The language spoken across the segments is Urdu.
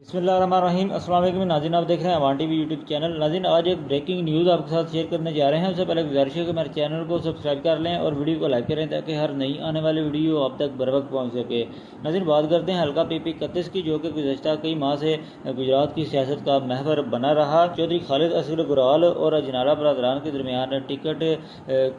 بسم اللہ الرحمن الرحیم۔ السلام علیکم ناظرین، آپ دیکھ رہے ہیں Awan T V YouTube channel. ناظرین، آج ایک بریکنگ نیوز آپ کے ساتھ شیئر کرنے جا رہے ہیں۔ اس سے پہلے گزارش ہے کہ ہمارے چینل کو سبسکرائب کر لیں اور ویڈیو کو لائک کریں تاکہ ہر نئی آنے والی ویڈیو آپ تک بر وقت پہنچ سکے۔ ناظرین، بات کرتے ہیں حلقہ پی پی 31 کی، جو کہ گزشتہ کئی ماہ سے گجرات کی سیاست کا محور بنا رہا۔ چودھری خالد اصغر گرال اور اجنالہ برادران کے درمیان ٹکٹ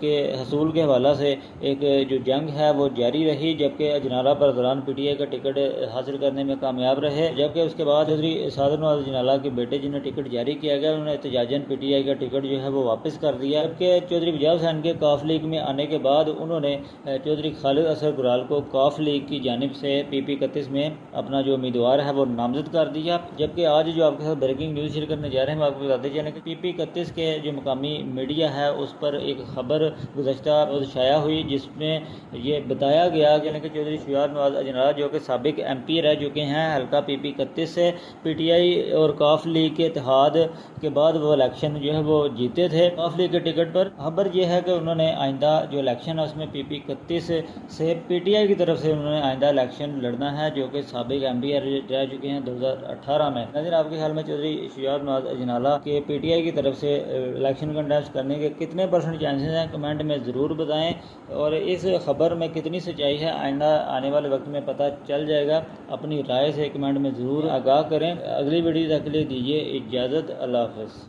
کے حصول کے حوالہ سے ایک جو جنگ ہے وہ جاری رہی، جبکہ اجنالہ برادران پی ٹی آئی کا ٹکٹ حاصل کرنے میں کامیاب رہے، جبکہ اس کے بعد چودھری نواز اجنالہ کے بیٹے جنہیں ٹکٹ جاری کیا گیا، انہوں نے احتجاجاً پی ٹی آئی کا ٹکٹ جو ہے وہ واپس کر دیا، جبکہ چودھری وجاہ حسین کے کاف لیگ میں آنے کے بعد انہوں نے چودھری خالد اصغر گرال کو کاف لیگ کی جانب سے پی پی 31 میں اپنا جو امیدوار ہے وہ نامزد کر دیا۔ جبکہ آج جو آپ کے ساتھ بریکنگ نیوز شیئر کرنے جا رہے ہیں، ہم آپ کو بتاتے چلیں کہ پی پی 31 کے جو مقامی میڈیا ہے اس پر ایک خبر گزشتہ روز شائع ہوئی، جس میں یہ بتایا گیا کہ چودھری نواز اجنالہ جو کہ سابق ایم پی رہ چکے ہیں حلقہ پی پی 31 سے، پی ٹی آئی اور کاف لیگ کے اتحاد کے بعد وہ الیکشن جو ہے وہ جیتے تھے کاف لیگ کے ٹکٹ پر۔ خبر یہ ہے کہ انہوں نے آئندہ جو الیکشن ہے اس میں پی پی 31 سے پی ٹی آئی کی طرف سے انہوں نے آئندہ الیکشن لڑنا ہے، جو کہ سابق ایم پی رہ چکے ہیں 2018 میں۔ ناظرین، آپ کے خیال میں چودھری نواز اجنالہ کے پی ٹی آئی کی طرف سے الیکشن کنٹیسٹ کرنے کے کتنے % چانسز ہیں؟ کمنٹ میں ضرور بتائیں، اور اس خبر میں کتنی سچائی ہے آئندہ آنے والے وقت میں پتہ چل جائے گا۔ اپنی رائے سے کمنٹ میں ضرور آگاہ کریں۔ اگلی ویڈیو تک کے لیے دیجیے اجازت۔ اللہ حافظ۔